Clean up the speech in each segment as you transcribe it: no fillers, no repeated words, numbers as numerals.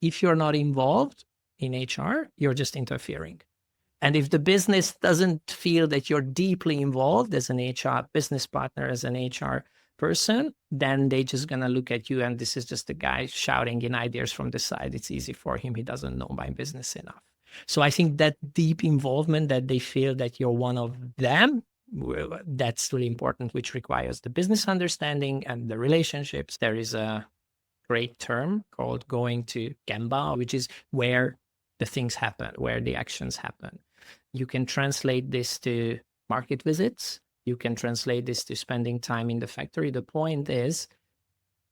if you're not involved in HR, you're just interfering. And if the business doesn't feel that you're deeply involved as an HR business partner, as an HR person, then they're just going to look at you and this is just a guy shouting in ideas from the side. It's easy for him. He doesn't know my business enough. So I think that deep involvement, that they feel that you're one of them, that's really important, which requires the business understanding and the relationships. There is a great term called going to Gemba, which is where the things happen, where the actions happen. You can translate this to market visits. You can translate this to spending time in the factory. The point is,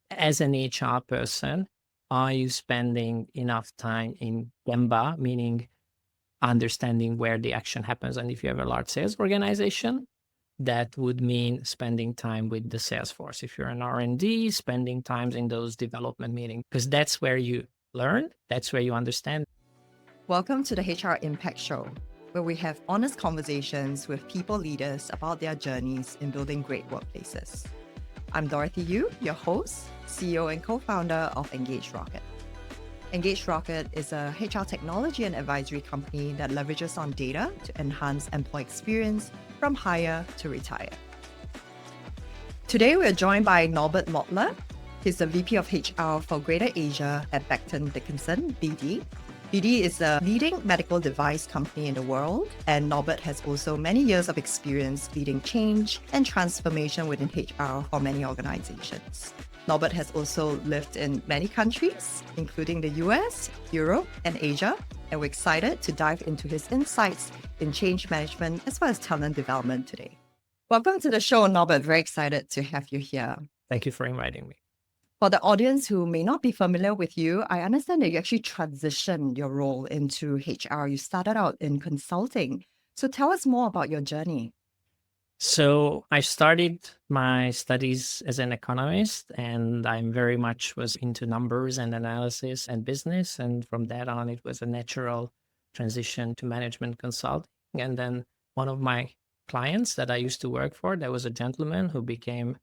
as an HR person, are you spending enough time in Gemba, meaning understanding where the action happens? And if you have a large sales organization, that would mean spending time with the sales force. If you're an R&D, spending time in those development meetings, because that's where you learn, that's where you understand. Welcome to the HR Impact Show, where we have honest conversations with people leaders about their journeys in building great workplaces. I'm Dorothy Yiu, your host, CEO and co-founder of Engage Rocket. Engage Rocket is a HR technology and advisory company that leverages on data to enhance employee experience from hire to retire. Today, we're joined by Norbert Modla. He's the VP of HR for Greater Asia at Becton Dickinson, BD. BD is a leading medical device company in the world, and Norbert has also many years of experience leading change and transformation within HR for many organizations. Norbert has also lived in many countries, including the US, Europe, and Asia, and we're excited to dive into his insights in change management as well as talent development today. Welcome to the show, Norbert. Very excited to have you here. Thank you for inviting me. For the audience who may not be familiar with you, I understand that you actually transitioned your role into HR. You started out in consulting. So tell us more about your journey. So I started my studies as an economist, and I'm very much was into numbers and analysis and business. And from that on, it was a natural transition to management consulting. And then one of my clients that I used to work for, there was a gentleman who became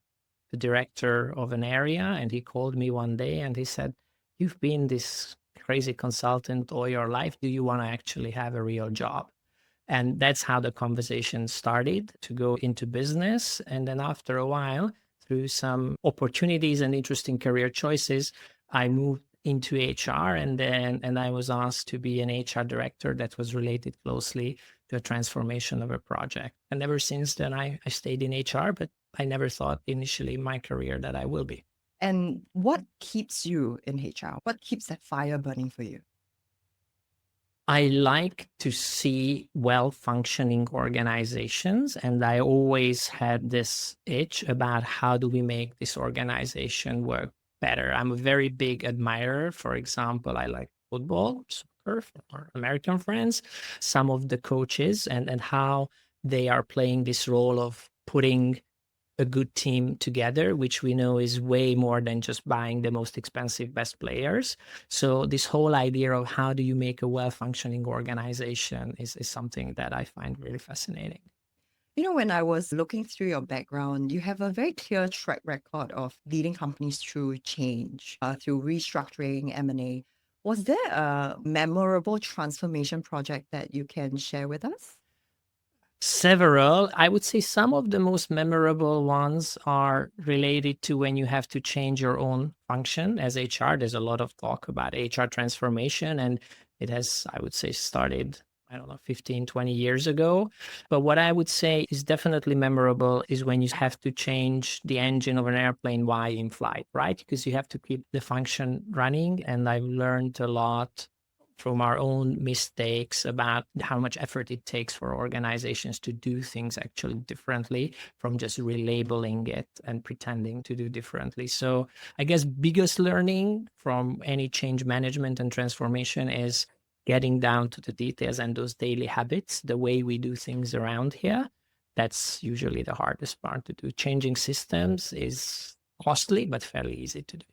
the director of an area, and he called me one day and he said, "You've been this crazy consultant all your life. Do you want to actually have a real job?" And that's how the conversation started to go into business. And then after a while, through some opportunities and interesting career choices, I moved into HR, and I was asked to be an HR director that was related closely to a transformation of a project. And ever since then, I stayed in HR, but I never thought initially in my career that I will be. And what keeps you in HR? What keeps that fire burning for you? I like to see well-functioning organizations, and I always had this itch about how do we make this organization work better. I'm a very big admirer. For example, I like football, soccer for American friends, some of the coaches and how they are playing this role of putting a good team together, which we know is way more than just buying the most expensive best players. So this whole idea of how do you make a well-functioning organization is something that I find really fascinating. You know, when I was looking through your background, you have a very clear track record of leading companies through change, through restructuring, M&A. Was there a memorable transformation project that you can share with us? Several. I would say some of the most memorable ones are related to when you have to change your own function as HR. There's a lot of talk about HR transformation, and it has, I would say, started, 15, 20 years ago. But what I would say is definitely memorable is when you have to change the engine of an airplane while in flight, right? Because you have to keep the function running. And I've learned a lot from our own mistakes about how much effort it takes for organizations to do things actually differently from just relabeling it and pretending to do differently. So I guess biggest learning from any change management and transformation is getting down to the details and those daily habits, the way we do things around here. That's usually the hardest part to do. Changing systems is costly, but fairly easy to do.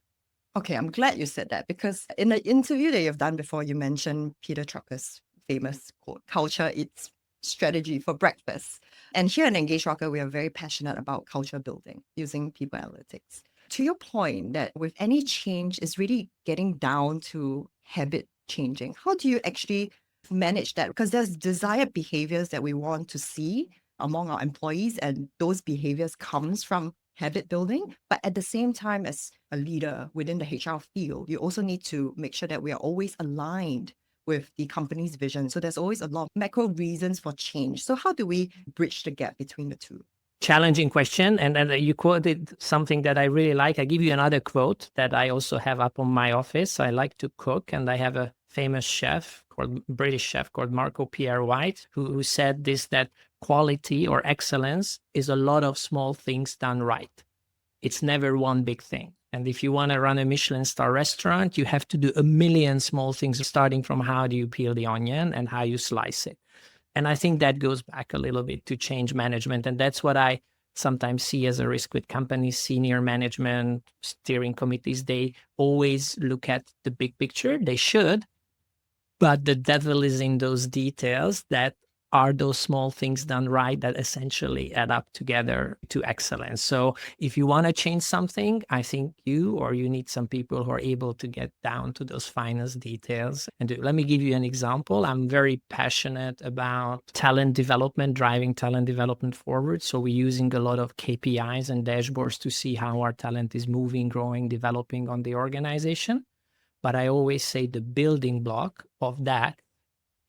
Okay, I'm glad you said that because in the interview that you've done before, you mentioned Peter Drucker's famous quote, "Culture eats strategy for breakfast." And here in Engage Rocket, we are very passionate about culture building using people analytics. To your point that with any change is really getting down to habit changing, how do you actually manage that? Because there's desired behaviors that we want to see among our employees, and those behaviors comes from habit building. But at the same time, as a leader within the HR field, you also need to make sure that we are always aligned with the company's vision. So there's always a lot of macro reasons for change. So how do we bridge the gap between the two? Challenging question. And you quoted something that I really like. I give you another quote that I also have up on my office. I like to cook, and I have a famous British chef called Marco Pierre White, who said this, that quality or excellence is a lot of small things done right. It's never one big thing. And if you want to run a Michelin star restaurant, you have to do a million small things, starting from how do you peel the onion and how you slice it. And I think that goes back a little bit to change management. And that's what I sometimes see as a risk with companies, senior management, steering committees. They always look at the big picture. They should, but the devil is in those details that are those small things done right that essentially add up together to excellence. So if you want to change something, I think you need some people who are able to get down to those finest details. And let me give you an example. I'm very passionate about talent development, driving talent development forward. So we're using a lot of KPIs and dashboards to see how our talent is moving, growing, developing on the organization. But I always say the building block of that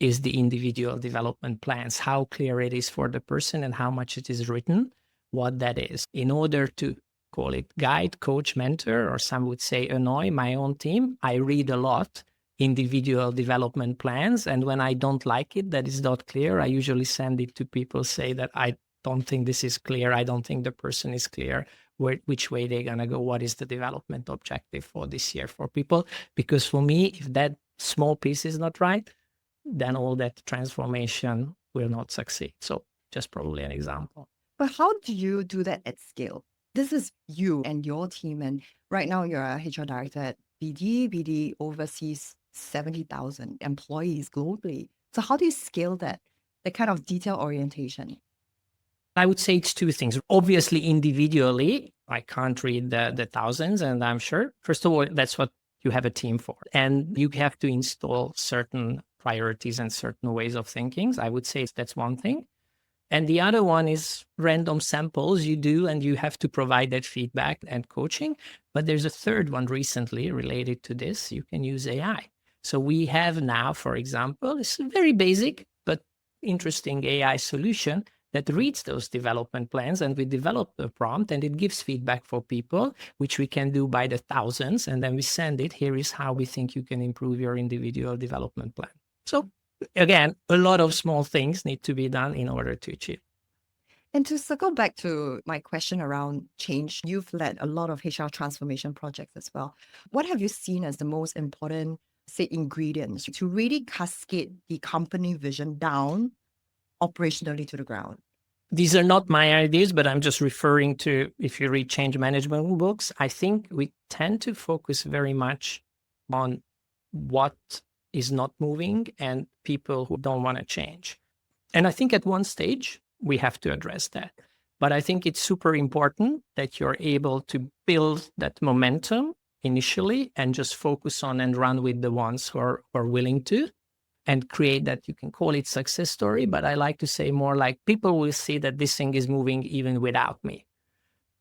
is the individual development plans, how clear it is for the person and how much it is written, what that is. In order to call it guide, coach, mentor, or some would say annoy my own team, I read a lot individual development plans. And when I don't like it, that is not clear, I usually send it to people, say that I don't think this is clear. I don't think the person is clear which way they're going to go. What is the development objective for this year for people? Because for me, if that small piece is not right, then all that transformation will not succeed. So just probably an example. But how do you do that at scale? This is you and your team. And right now you're a HR director at BD. BD oversees 70,000 employees globally. So how do you scale that kind of detail orientation? I would say it's two things. Obviously, individually, I can't read the thousands, and I'm sure, first of all, that's what you have a team for. And you have to install certain priorities and certain ways of thinking. I would say that's one thing. And the other one is random samples you do, and you have to provide that feedback and coaching. But there's a third one recently related to this. You can use AI. So we have now, for example, it's a very basic but interesting AI solution that reads those development plans, and we develop the prompt and it gives feedback for people, which we can do by the thousands. And then we send it. Here is how we think you can improve your individual development plan. So again, a lot of small things need to be done in order to achieve. And to circle back to my question around change, you've led a lot of HR transformation projects as well. What have you seen as the most important, say, ingredients to really cascade the company vision down operationally to the ground? These are not my ideas, but I'm just referring to, if you read change management books, I think we tend to focus very much on what is not moving and people who don't want to change. And I think at one stage, we have to address that. But I think it's super important that you're able to build that momentum initially and just focus on and run with the ones who are willing to, and create that, you can call it success story, but I like to say more like people will see that this thing is moving even without me.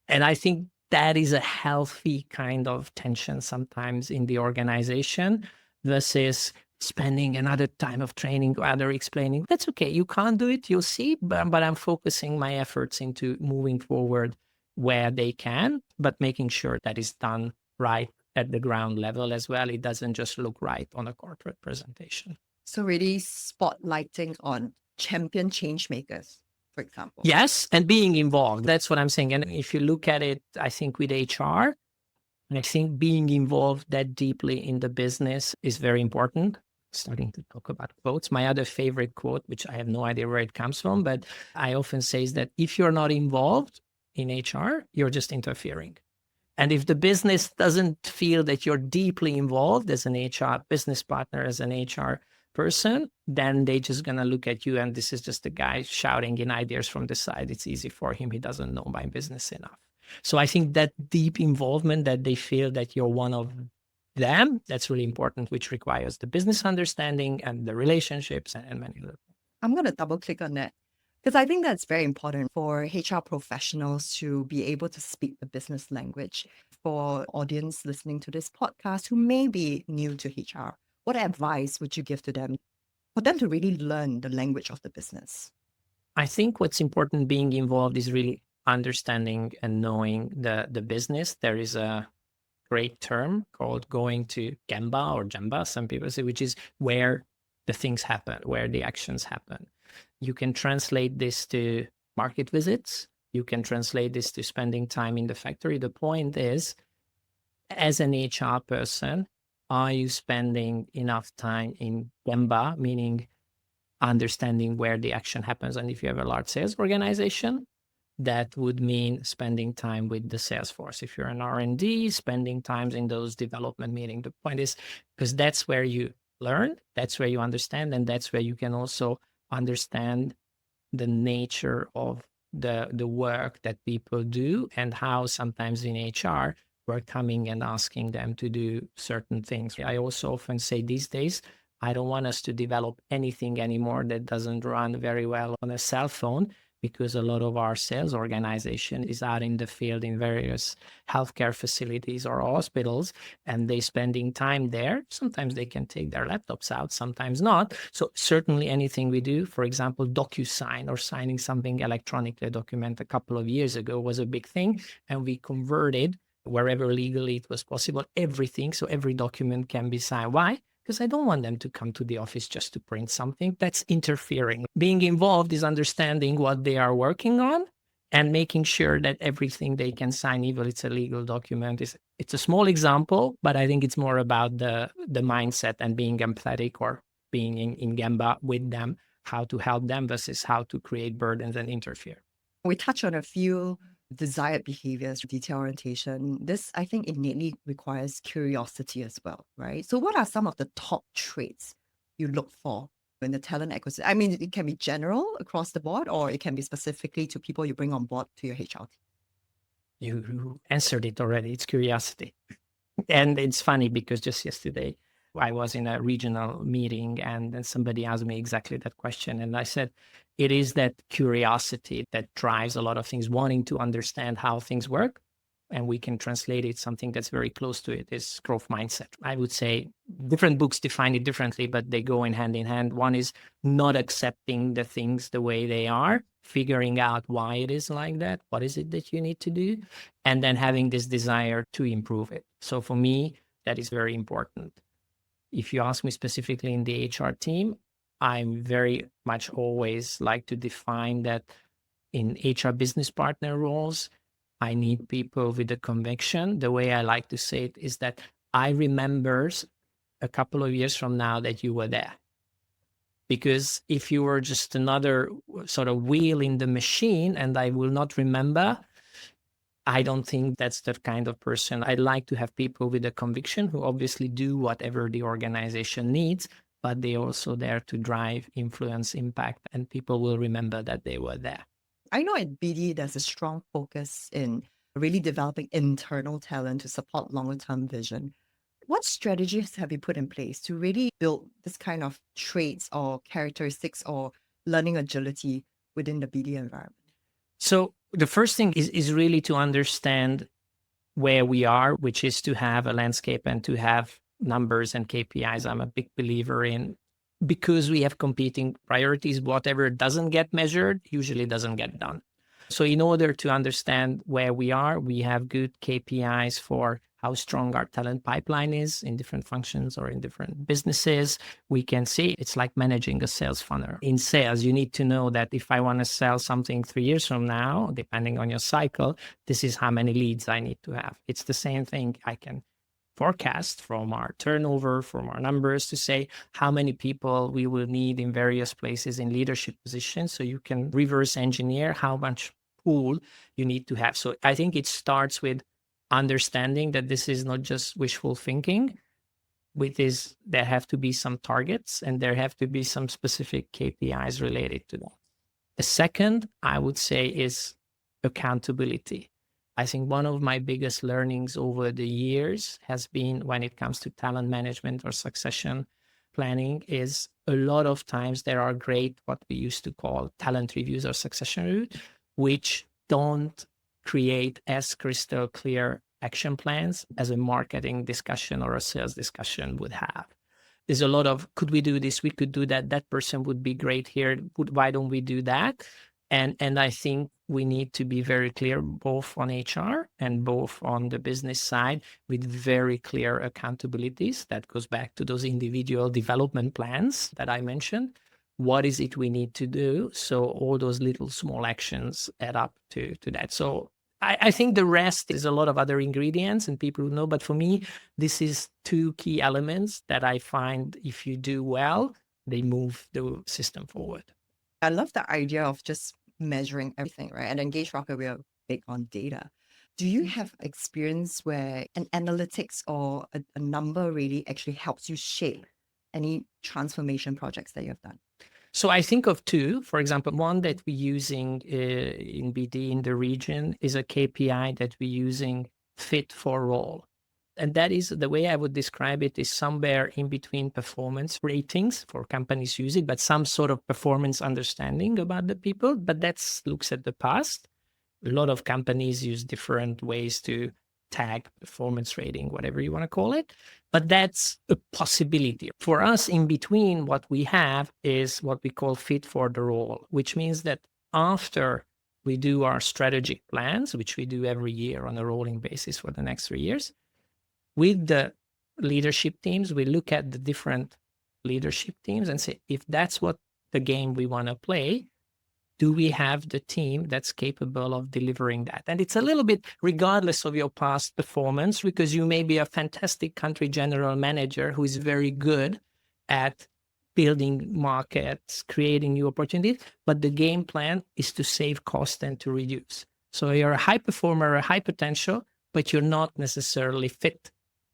And I think that is a healthy kind of tension sometimes in the organization versus spending another time of training, rather explaining, that's okay, you can't do it, you'll see, but I'm focusing my efforts into moving forward where they can, but making sure that is done right at the ground level as well. It doesn't just look right on a corporate presentation. So really spotlighting on champion change makers, for example. Yes, and being involved. That's what I'm saying. And if you look at it, I think with HR, I think being involved that deeply in the business is very important. Starting to talk about quotes. My other favorite quote, which I have no idea where it comes from, but I often say is that if you're not involved in HR, you're just interfering. And if the business doesn't feel that you're deeply involved as an HR business partner, as an HR person, then they're just going to look at you and this is just a guy shouting in ideas from the side. It's easy for him. He doesn't know my business enough. So I think that deep involvement, that they feel that you're one of them, that's really important, which requires the business understanding and the relationships and many other things. I'm going to double click on that because I think that's very important for HR professionals to be able to speak the business language. For audience listening to this podcast who may be new to HR, what advice would you give to them for them to really learn the language of the business? I think what's important being involved is really understanding and knowing the business. There is a great term called going to Gemba or Jamba, some people say, which is where the things happen, where the actions happen. You can translate this to market visits. You can translate this to spending time in the factory. The point is, as an HR person, are you spending enough time in Gemba, meaning understanding where the action happens? And if you have a large sales organization, that would mean spending time with the sales force. If you're an R&D, spending times in those development meetings. The point is, because that's where you learn, that's where you understand, and that's where you can also understand the nature of the work that people do and how sometimes in HR we're coming and asking them to do certain things. I also often say these days, I don't want us to develop anything anymore that doesn't run very well on a cell phone, because a lot of our sales organization is out in the field in various healthcare facilities or hospitals, and they spending time there. Sometimes they can take their laptops out, sometimes not. So certainly anything we do, for example, DocuSign or signing something electronically, a document a couple of years ago was a big thing, and we converted wherever legally it was possible, everything. So every document can be signed. Why? Because I don't want them to come to the office just to print something. That's interfering. Being involved is understanding what they are working on and making sure that everything they can sign, even if it's a legal document, it's a small example, but I think it's more about the mindset and being empathetic or being in Gemba with them, how to help them versus how to create burdens and interfere. We touch on a few desired behaviors, detail orientation. This, I think, innately requires curiosity as well, right? So what are some of the top traits you look for in the talent acquisition? I mean, it can be general across the board, or it can be specifically to people you bring on board to your HR team. You answered it already. It's curiosity. And it's funny because just yesterday I was in a regional meeting and then somebody asked me exactly that question. And I said, it is that curiosity that drives a lot of things, wanting to understand how things work. And we can translate it, something that's very close to it is growth mindset. I would say different books define it differently, but they go in hand. One is not accepting the things the way they are, figuring out why it is like that. What is it that you need to do? And then having this desire to improve it. So for me, that is very important. If you ask me specifically in the HR team, I'm very much always like to define that in HR business partner roles, I need people with a conviction. The way I like to say it is that I remember a couple of years from now that you were there. Because if you were just another sort of wheel in the machine and I will not remember, I don't think that's the kind of person. I'd like to have people with a conviction who obviously do whatever the organization needs, but they're also there to drive, influence, impact, and people will remember that they were there. I know at BD, there's a strong focus in really developing internal talent to support longer term vision. What strategies have you put in place to really build this kind of traits or characteristics or learning agility within the BD environment? So the first thing is really to understand where we are, which is to have a landscape and to have numbers and KPIs. I'm a big believer in, because we have competing priorities, whatever doesn't get measured usually doesn't get done. So in order to understand where we are, we have good KPIs for how strong our talent pipeline is in different functions or in different businesses. We can see it's like managing a sales funnel. In sales, you need to know that if I want to sell something 3 years from now, depending on your cycle, this is how many leads I need to have. It's the same thing. I can forecast from our turnover, from our numbers, to say how many people we will need in various places in leadership positions. So you can reverse engineer how much pool you need to have. So I think it starts with understanding that this is not just wishful thinking. With this, there have to be some targets and there have to be some specific KPIs related to that. The second, I would say, is accountability. I think one of my biggest learnings over the years has been when it comes to talent management or succession planning is a lot of times there are great, what we used to call talent reviews or succession reviews, which don't create as crystal clear action plans as a marketing discussion or a sales discussion would have. There's a lot of, could we do this? We could do that. That person would be great here. Why don't we do that? And I think we need to be very clear, both on HR and both on the business side, with very clear accountabilities. That goes back to those individual development plans that I mentioned. What is it we need to do? So all those little small actions add up to that. So I think the rest is a lot of other ingredients and people know, but for me, this is two key elements that I find if you do well, they move the system forward. I love the idea of just measuring everything, right? At Engage Rocket, we are big on data. Do you have experience where an analytics or a number really actually helps you shape any transformation projects that you have done? So I think of two. For example, one that we're using in BD in the region is a KPI that we're using fit for role. And that is the way I would describe it is somewhere in between performance ratings for companies use it, but some sort of performance understanding about the people. But that looks at the past. A lot of companies use different ways to tag performance rating, whatever you want to call it. But that's a possibility. For us, in between, what we have is what we call fit for the role, which means that after we do our strategic plans, which we do every year on a rolling basis for the next 3 years, with the leadership teams, we look at the different leadership teams and say, if that's what the game we want to play, do we have the team that's capable of delivering that? And it's a little bit regardless of your past performance, because you may be a fantastic country general manager who is very good at building markets, creating new opportunities, but the game plan is to save cost and to reduce. So you're a high performer, a high potential, but you're not necessarily fit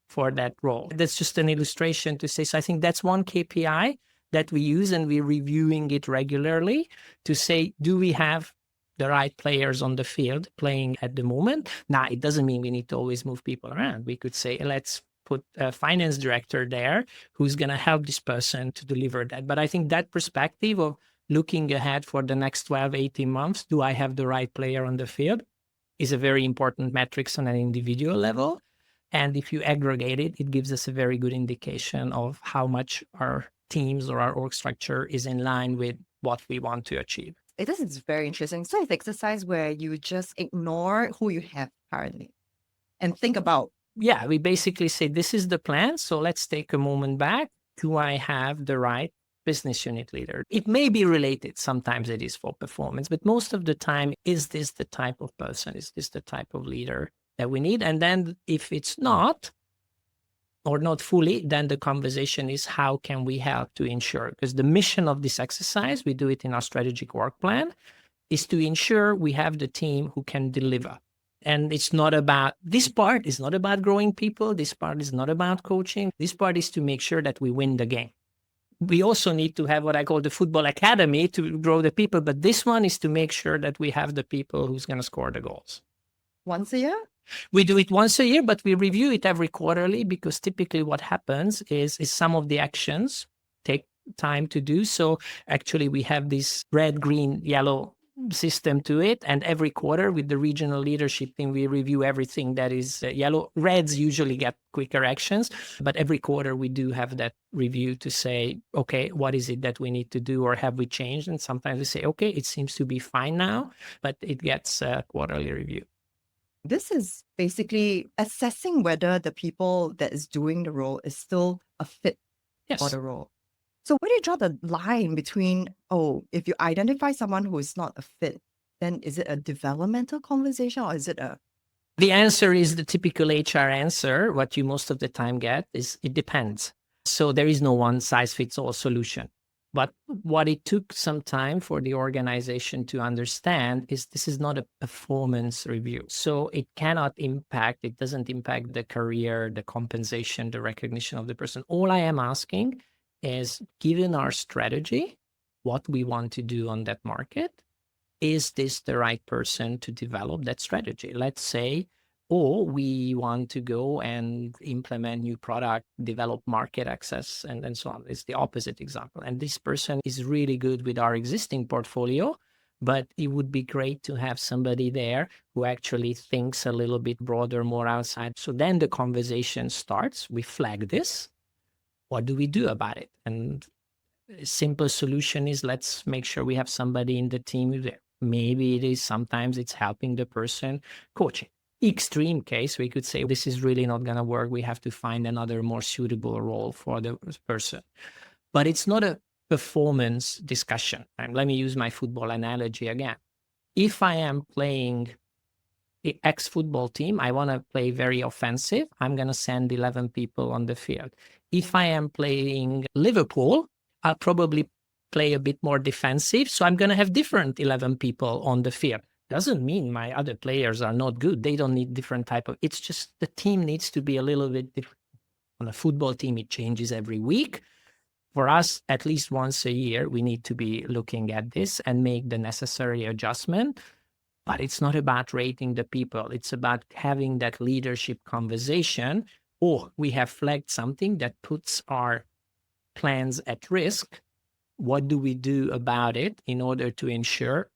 for that role. That's just an illustration to say, so I think that's one KPI that we use, and we're reviewing it regularly to say, do we have the right players on the field playing at the moment? Now, it doesn't mean we need to always move people around. We could say, let's put a finance director there who's going to help this person to deliver that. But I think that perspective of looking ahead for the next 12, 18 months, do I have the right player on the field, is a very important metrics on an individual level. And if you aggregate it, it gives us a very good indication of how much our teams or our org structure is in line with what we want to achieve. This is very interesting. So it's exercise where you just ignore who you have currently and think about. Yeah, we basically say, this is the plan. So let's take a moment back. Do I have the right business unit leader? It may be related. Sometimes it is for performance, but most of the time, is this the type of person? Is this the type of leader that we need? And then if it's not, or not fully, then the conversation is how can we help to ensure? Because the mission of this exercise, we do it in our strategic work plan, is to ensure we have the team who can deliver. And it's not about, this part is not about growing people. This part is not about coaching. This part is to make sure that we win the game. We also need to have what I call the football academy to grow the people. But this one is to make sure that we have the people who's going to score the goals. Once a year? We do it once a year, but we review it every quarterly, because typically what happens is some of the actions take time to do. So actually we have this red, green, yellow system to it. And every quarter with the regional leadership team, we review everything that is yellow. Reds usually get quicker actions, but every quarter we do have that review to say, okay, what is it that we need to do, or have we changed? And sometimes we say, okay, it seems to be fine now, but it gets a quarterly review. This is basically assessing whether the people that is doing the role is still a fit for the role. So where do you draw the line between, if you identify someone who is not a fit, then is it a developmental conversation, or is it a... The answer is the typical HR answer. What you most of the time get is it depends. So there is no one size fits all solution. But what it took some time for the organization to understand is this is not a performance review. So it doesn't impact the career, the compensation, the recognition of the person. All I am asking is, given our strategy, what we want to do on that market, is this the right person to develop that strategy? Let's say, or we want to go and implement new product, develop market access, and so on. It's the opposite example. And this person is really good with our existing portfolio, but it would be great to have somebody there who actually thinks a little bit broader, more outside. So then the conversation starts. We flag this. What do we do about it? And a simple solution is, let's make sure we have somebody in the team there. Maybe it is, sometimes it's helping the person coaching. Extreme case, we could say, this is really not going to work. We have to find another more suitable role for the person. But it's not a performance discussion. And let me use my football analogy again. If I am playing the ex-football team, I want to play very offensive, I'm going to send 11 people on the field. If I am playing Liverpool, I'll probably play a bit more defensive. So I'm going to have different 11 people on the field. Doesn't mean my other players are not good. They don't need different type of, it's just the team needs to be a little bit different. On a football team, it changes every week. For us, at least once a year, we need to be looking at this and make the necessary adjustment. But it's not about rating the people. It's about having that leadership conversation. Or we have flagged something that puts our plans at risk. What do we do about it in order to ensure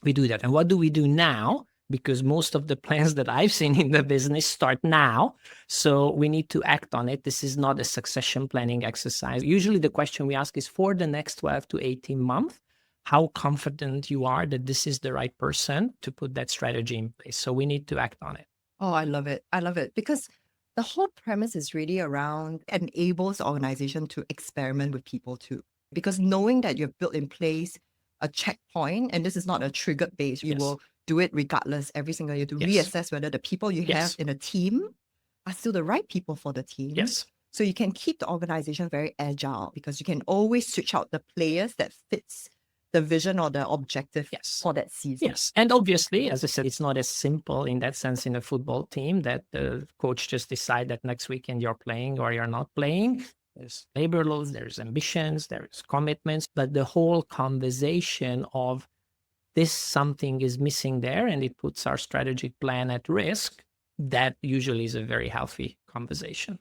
we do that? And what do we do now? Because most of the plans that I've seen in the business start now. So we need to act on it. This is not a succession planning exercise. Usually the question we ask is, for the next 12 to 18 months, how confident you are that this is the right person to put that strategy in place. So we need to act on it. Oh, I love it. I love it because the whole premise is really around enables the organization to experiment with people too. Because knowing that you've built in place a checkpoint, and this is not a triggered base, you will do it regardless every single year to reassess whether the people you have in a team are still the right people for the team. Yes. So you can keep the organization very agile because you can always switch out the players that fits the vision or the objective for that season. Yes. And obviously, as I said, it's not as simple in that sense in a football team that the coach just decide that next weekend you're playing or you're not playing. There's labor laws, there's ambitions, there's commitments, but the whole conversation of this something is missing there and it puts our strategic plan at risk, that usually is a very healthy conversation.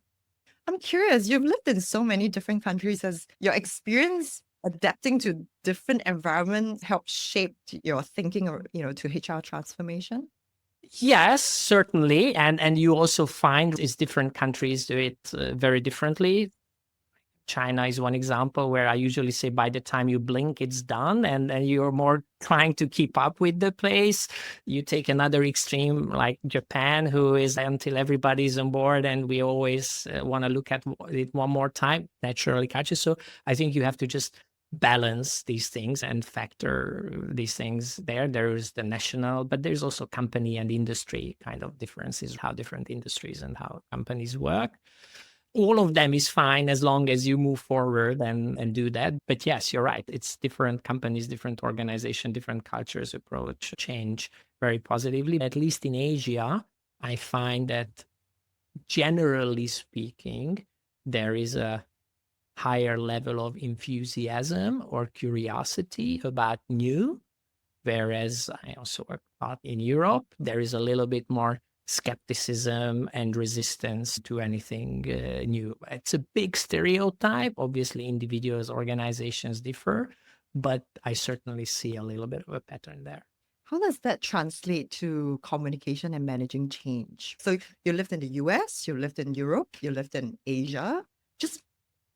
I'm curious, you've lived in so many different countries. Has your experience adapting to different environments helped shape your thinking or, to HR transformation? Yes, certainly. And you also find is different countries do it very differently. China is one example where I usually say by the time you blink, it's done. And you're more trying to keep up with the pace. You take another extreme like Japan, who is until everybody's on board and we always want to look at it one more time, naturally catches. So I think you have to just balance these things and factor these things there. There is the national, but there's also company and industry kind of differences, how different industries and how companies work. All of them is fine as long as you move forward and do that. But yes, you're right. It's different companies, different organization, different cultures approach change very positively. At least in Asia, I find that generally speaking, there is a higher level of enthusiasm or curiosity about new. Whereas I also work out in Europe, there is a little bit more skepticism and resistance to anything new. It's a big stereotype. Obviously, individuals, organizations differ, but I certainly see a little bit of a pattern there. How does that translate to communication and managing change? So you lived in the US, you lived in Europe, you lived in Asia. Just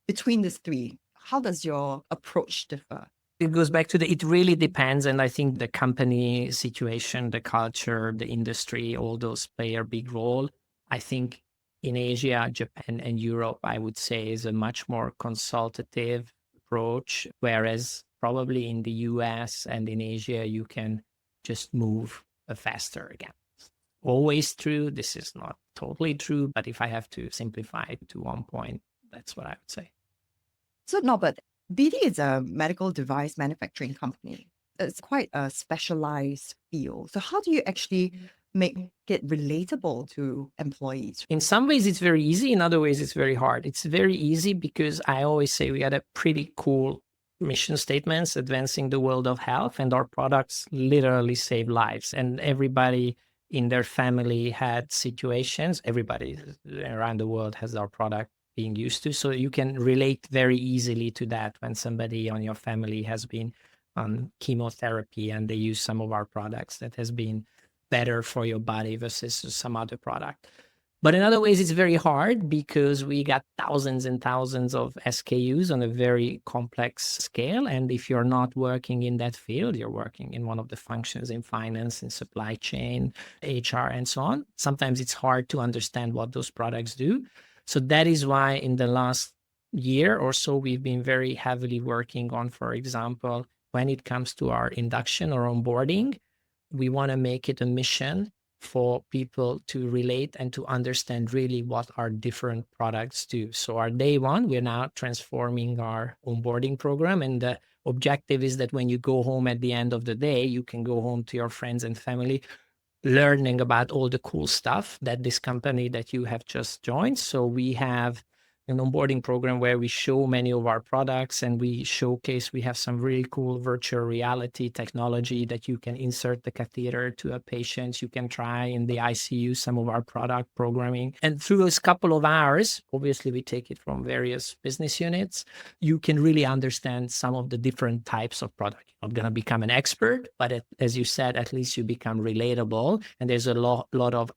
between these three, how does your approach differ? It goes back to it really depends. And I think the company situation, the culture, the industry, all those play a big role. I think in Asia, Japan, and Europe, I would say is a much more consultative approach. Whereas probably in the US and in Asia, you can just move faster again. Always true. This is not totally true. But if I have to simplify it to one point, that's what I would say. So Norbert, BD is a medical device manufacturing company. It's quite a specialized field. So how do you actually make it relatable to employees? In some ways, it's very easy. In other ways, it's very hard. It's very easy because I always say we got a pretty cool mission statements, advancing the world of health, and our products literally save lives. And everybody in their family had situations, everybody around the world has our product being used to. So you can relate very easily to that when somebody on your family has been on chemotherapy and they use some of our products that has been better for your body versus some other product. But in other ways, it's very hard because we got thousands and thousands of SKUs on a very complex scale. And if you're not working in that field, you're working in one of the functions in finance, in supply chain, HR, and so on. Sometimes it's hard to understand what those products do. So that is why in the last year or so, we've been very heavily working on, for example, when it comes to our induction or onboarding, we want to make it a mission for people to relate and to understand really what our different products do. So our day one, we're now transforming our onboarding program. And the objective is that when you go home at the end of the day, you can go home to your friends and family learning about all the cool stuff that this company that you have just joined. So we have an onboarding program where we show many of our products and we showcase, we have some really cool virtual reality technology that you can insert the catheter to a patient. You can try in the ICU some of our product programming. And through those couple of hours, obviously we take it from various business units, you can really understand some of the different types of product. You're not going to become an expert, but as you said, at least you become relatable. And there's a lot of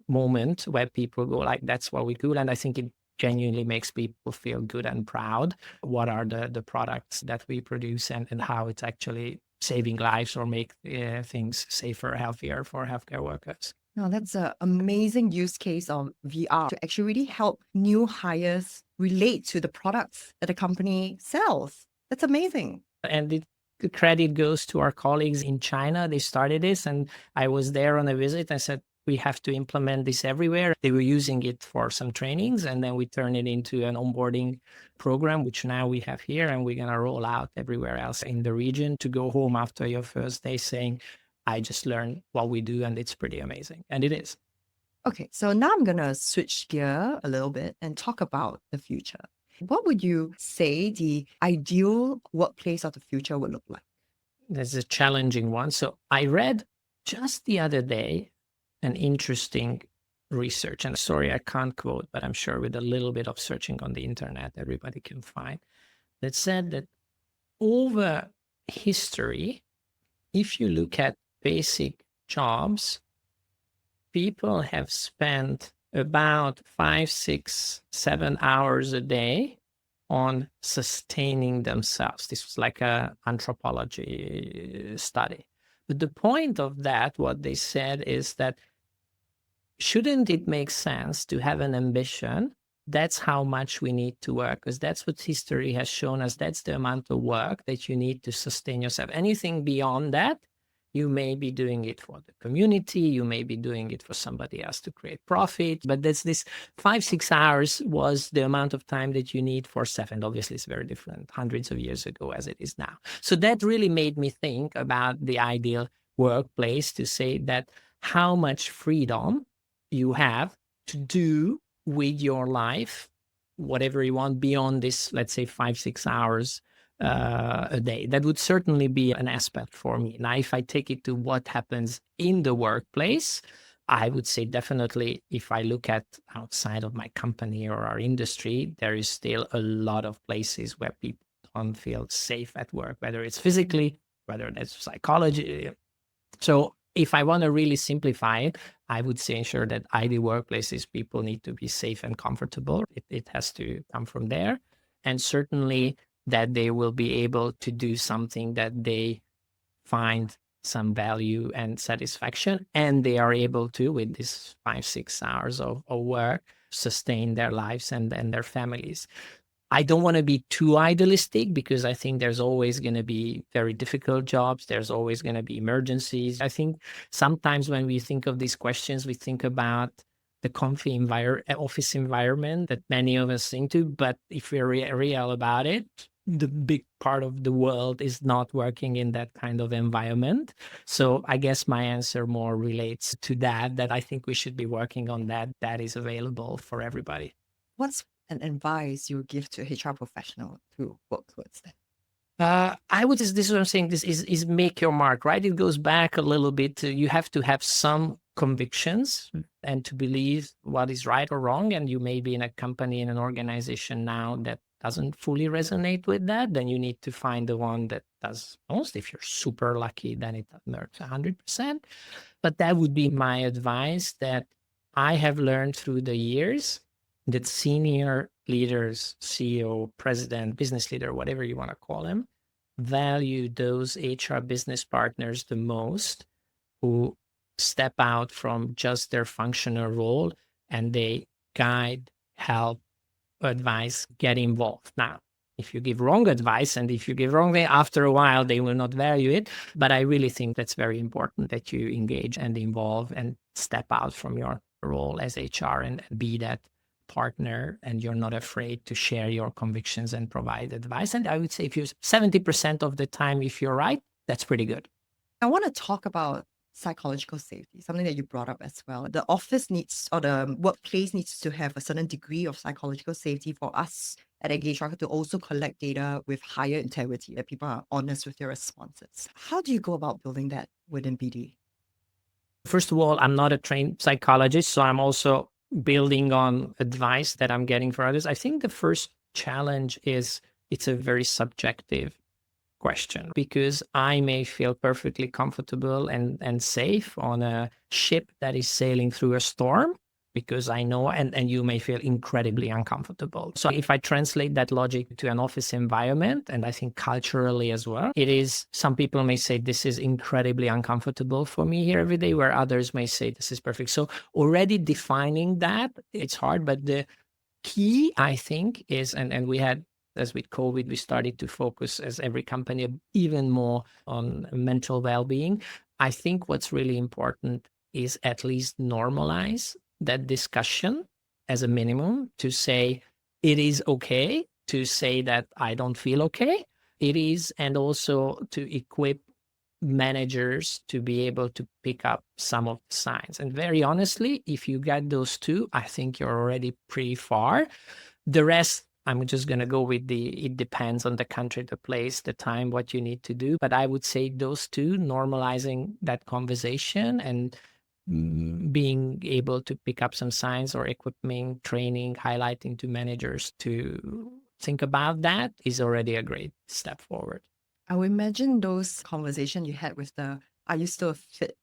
moment where people go like, that's what we do. And I think it genuinely makes people feel good and proud. What are the products that we produce and how it's actually saving lives or make things safer, healthier for healthcare workers. Now, that's an amazing use case of VR to actually really help new hires relate to the products that the company sells. That's amazing. And the credit goes to our colleagues in China. They started this, and I was there on a visit. I said, we have to implement this everywhere. They were using it for some trainings, and then we turned it into an onboarding program, which now we have here, and we're going to roll out everywhere else in the region to go home after your first day saying, I just learned what we do, and it's pretty amazing. And it is. Okay, so now I'm going to switch gear a little bit and talk about the future. What would you say the ideal workplace of the future would look like? That's a challenging one. So I read just the other day an interesting research, and sorry, I can't quote, but I'm sure with a little bit of searching on the internet, everybody can find, that said that over history, if you look at basic jobs, people have spent about 5, 6, 7 hours a day on sustaining themselves. This was like an anthropology study. But the point of that, what they said is that shouldn't it make sense to have an ambition? That's how much we need to work, because that's what history has shown us. That's the amount of work that you need to sustain yourself. Anything beyond that, you may be doing it for the community, you may be doing it for somebody else to create profit, but that's this 5, 6 hours was the amount of time that you need for self. And obviously it's very different hundreds of years ago as it is now. So that really made me think about the ideal workplace, to say that how much freedom you have to do with your life, whatever you want beyond this, let's say 5, 6 hours a day. That would certainly be an aspect for me. Now, if I take it to what happens in the workplace, I would say definitely if I look at outside of my company or our industry, there is still a lot of places where people don't feel safe at work, whether it's physically, whether that's psychology. So if I want to really simplify it, I would say ensure that ideal workplaces, people need to be safe and comfortable. It has to come from there. And certainly that they will be able to do something that they find some value and satisfaction, and they are able to, with this 5, 6 hours of work, sustain their lives and their families. I don't want to be too idealistic, because I think there's always going to be very difficult jobs. There's always going to be emergencies. I think sometimes when we think of these questions, we think about the comfy office environment that many of us think to. But if we're real about it, the big part of the world is not working in that kind of environment. So I guess my answer more relates to that I think we should be working on that is available for everybody. What's an advice you would give to a HR professional to work towards that? I would, this is what I'm saying, this is make your mark, right? It goes back a little bit to, you have to have some convictions and to believe what is right or wrong. And you may be in a company, in an organization now that doesn't fully resonate with that, then you need to find the one that does most. If you're super lucky, then it works 100%. But that would be my advice, that I have learned through the years that senior leaders, CEO, president, business leader, whatever you want to call them, value those HR business partners the most, who step out from just their functional role and they guide, help, advise, get involved. Now, if you give wrong advice and if you give wrong, after a while, they will not value it. But I really think that's very important, that you engage and involve and step out from your role as HR and be that partner, and you're not afraid to share your convictions and provide advice. And I would say if you're 70% of the time, if you're right, that's pretty good. I want to talk about psychological safety, something that you brought up as well. The office needs, or the workplace needs to have a certain degree of psychological safety for us at HR to also collect data with higher integrity, that people are honest with their responses. How do you go about building that within BD? First of all, I'm not a trained psychologist, so I'm also building on advice that I'm getting from others. I think the first challenge is it's a very subjective question, because I may feel perfectly comfortable and safe on a ship that is sailing through a storm, because I know, and you may feel incredibly uncomfortable. So if I translate that logic to an office environment, and I think culturally as well, it is, some people may say this is incredibly uncomfortable for me here every day, where others may say this is perfect. So already defining that, it's hard, but the key, I think, is, and we had, as with COVID, we started to focus as every company even more on mental well-being. I think what's really important is at least normalize that discussion as a minimum, to say it is okay to say that I don't feel okay. It is, and also to equip managers to be able to pick up some of the signs. And very honestly, if you get those two, I think you're already pretty far. The rest, I'm just going to go with it depends on the country, the place, the time, what you need to do. But I would say those two, normalizing that conversation and being able to pick up some signs, or equipping, training, highlighting to managers to think about that, is already a great step forward. I would imagine those conversations you had with are you still fit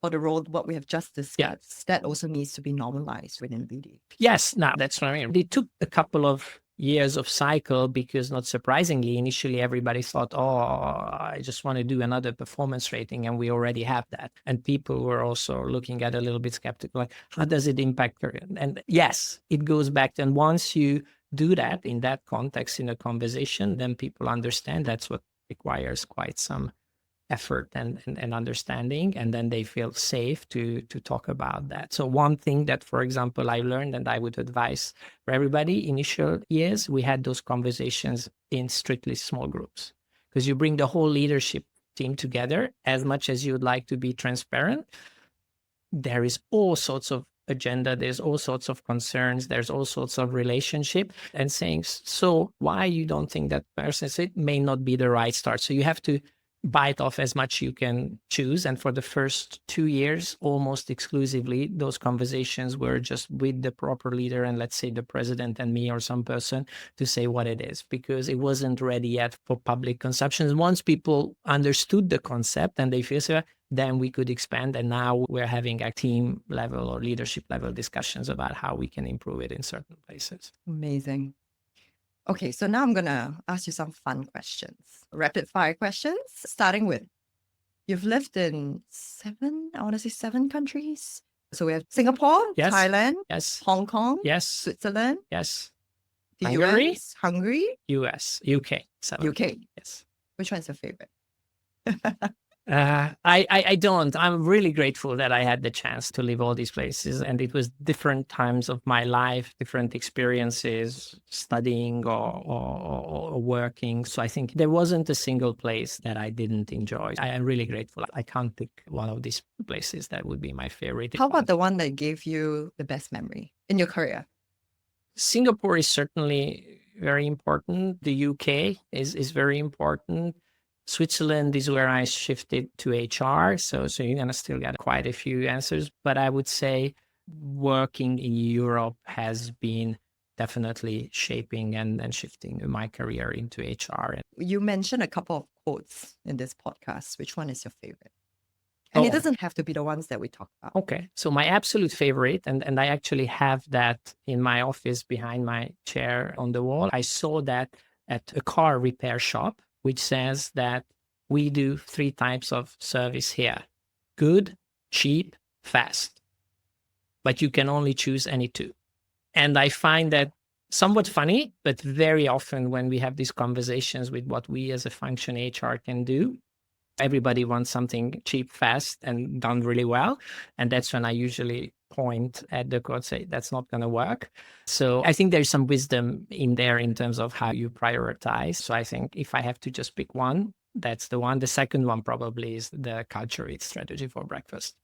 for the role, what we have just discussed, that also needs to be normalized within BD. Yes, now that's what I mean. It took a couple of years of cycle, because not surprisingly, initially everybody thought, oh, I just want to do another performance rating, and we already have that. And people were also looking at a little bit skeptical, like, how does it impact career? And yes, it goes back. And once you do that in that context, in a conversation, then people understand that's what requires quite some effort and understanding, and then they feel safe to talk about that. So one thing that, for example, I learned, and I would advise for everybody, initial years, we had those conversations in strictly small groups, because you bring the whole leadership team together. As much as you'd like to be transparent, there is all sorts of agenda, there's all sorts of concerns, there's all sorts of relationship, and saying, so why you don't think that person, it may not be the right start. So you have to bite off as much you can choose. And for the first 2 years, almost exclusively, those conversations were just with the proper leader, and let's say the president and me or some person, to say what it is, because it wasn't ready yet for public consumption. Once people understood the concept and they feel so, then we could expand. And now we're having a team level or leadership level discussions about how we can improve it in certain places. Amazing. Okay, so now I'm going to ask you some fun questions, rapid fire questions, starting with, you've lived in 7 countries. So we have Singapore, Yes. Thailand, Yes. Hong Kong, Yes. Switzerland, Yes. the Hungary? US, Hungary, US, UK. 7. UK. Yes. Which one's your favorite? I don't. I'm really grateful that I had the chance to live all these places, and it was different times of my life, different experiences, studying or working. So I think there wasn't a single place that I didn't enjoy. I am really grateful. I can't pick one of these places that would be my favorite. How about the one that gave you the best memory in your career? Singapore is certainly very important. The UK is very important. Switzerland is where I shifted to HR. So you're going to still get quite a few answers. But I would say working in Europe has been definitely shaping and shifting my career into HR. You mentioned a couple of quotes in this podcast. Which one is your favorite? And it Oh, doesn't have to be the ones that we talked about. okay. So my absolute favorite, and I actually have that in my office behind my chair on the wall. I saw that at a car repair shop, which says that we do 3 types of service here: good, cheap, fast. But you can only choose any 2. And I find that somewhat funny, but very often when we have these conversations with what we as a function HR can do, everybody wants something cheap, fast, and done really well. And that's when I usually point at the code, say, that's not going to work. So I think there's some wisdom in there in terms of how you prioritize. So I think if I have to just pick one, that's the one. The second one probably is the culture eat strategy for breakfast.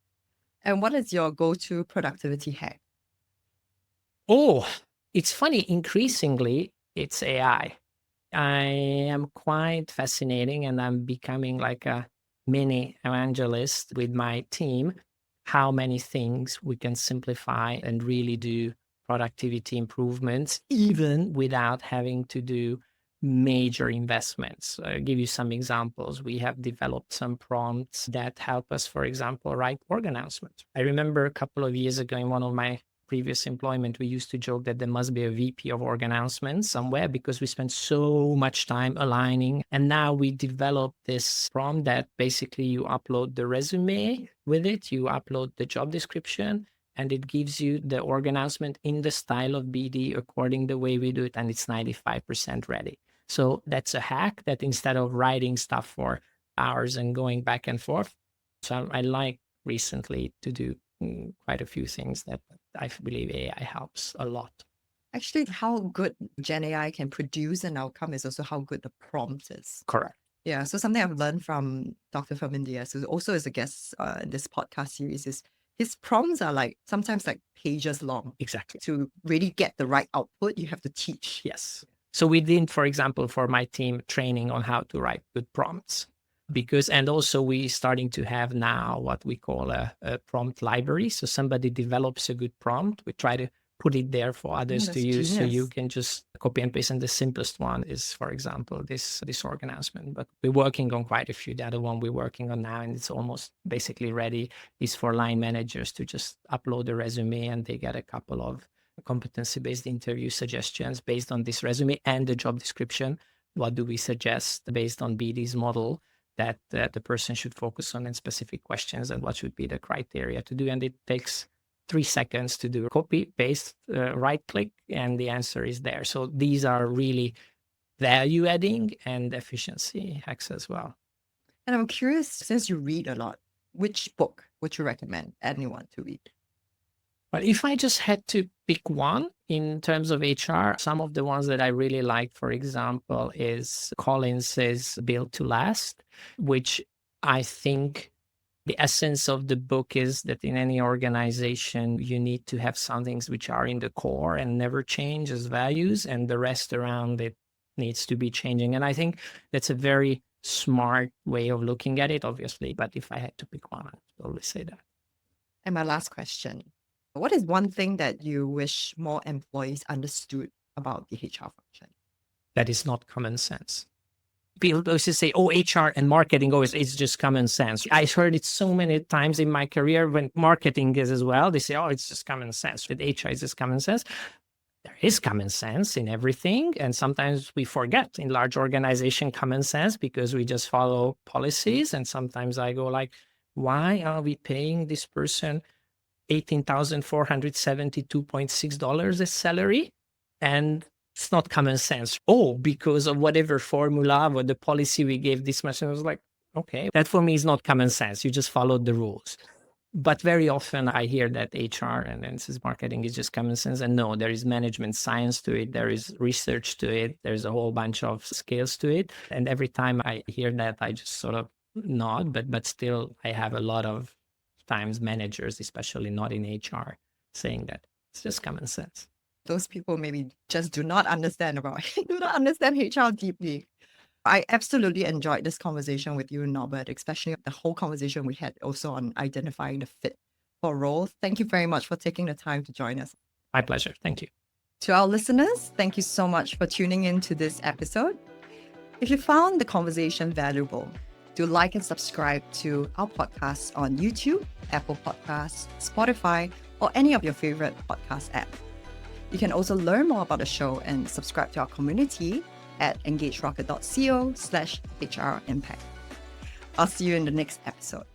And what is your go-to productivity hack? Oh, it's funny. Increasingly, it's AI. I am quite fascinating, and I'm becoming like a mini evangelist with my team, how many things we can simplify and really do productivity improvements, even without having to do major investments. I'll give you some examples. We have developed some prompts that help us, for example, write org announcements. I remember a couple of years ago in one of my previous employment, we used to joke that there must be a VP of org announcements somewhere because we spent so much time aligning. And now we developed this prompt that basically you upload the resume with it, you upload the job description, and it gives you the org announcement in the style of BD according the way we do it, and it's 95% ready. So that's a hack that instead of writing stuff for hours and going back and forth. So I like recently to do quite a few things that I believe AI helps a lot. Actually, how good Gen AI can produce an outcome is also how good the prompt is. Correct. Yeah. So something I've learned from Dr. from India, who also is a guest in this podcast series, is his prompts are like sometimes like pages long. Exactly. To really get the right output, you have to teach. Yes. So we did, for example, for my team, training on how to write good prompts. And also we starting to have now what we call a prompt library. So somebody develops a good prompt, we try to put it there for others to use. Genius. So you can just copy and paste. And the simplest one is, for example, this org announcement. But we're working on quite a few. The other one we're working on now, and it's almost basically ready, is for line managers to just upload a resume and they get a couple of competency-based interview suggestions based on this resume and the job description. What do we suggest based on BD's model that the person should focus on in specific questions, and what should be the criteria to do? And it takes 3 seconds to do. Copy, paste, right click, and the answer is there. So these are really value adding and efficiency hacks as well. And I'm curious, since you read a lot, which book would you recommend anyone to read? Well, if I just had to pick one in terms of HR, some of the ones that I really like, for example, is Collins's Built to Last, which I think the essence of the book is that in any organization, you need to have some things which are in the core and never change as values, and the rest around it needs to be changing. And I think that's a very smart way of looking at it, obviously. But if I had to pick one, I'd always say that. And my last question, what is one thing that you wish more employees understood about the HR function? That is not common sense. People always say, oh, HR and marketing always, it's just common sense. I heard it so many times in my career when marketing is as well. They say, oh, it's just common sense. With HR, it's just common sense. There is common sense in everything. And sometimes we forget in large organization common sense because we just follow policies. And sometimes I go like, why are we paying this person $18,472.6 as salary? And it's not common sense. Oh, because of whatever formula or the policy we gave this much. And I was like, okay, that for me is not common sense. You just followed the rules. But very often I hear that HR and then says marketing is just common sense. And no, there is management science to it. There is research to it. There's a whole bunch of skills to it. And every time I hear that, I just sort of nod. But still, I have a lot of times managers, especially not in HR, saying that it's just common sense. Those people maybe just do not understand HR deeply. I absolutely enjoyed this conversation with you, Norbert, especially the whole conversation we had also on identifying the fit for roles. Thank you very much for taking the time to join us. My pleasure. Thank you. To our listeners, thank you so much for tuning in to this episode. If you found the conversation valuable, do like and subscribe to our podcast on YouTube, Apple Podcasts, Spotify, or any of your favorite podcast apps. You can also learn more about the show and subscribe to our community at engagerocket.co/HR impact. I'll see you in the next episode.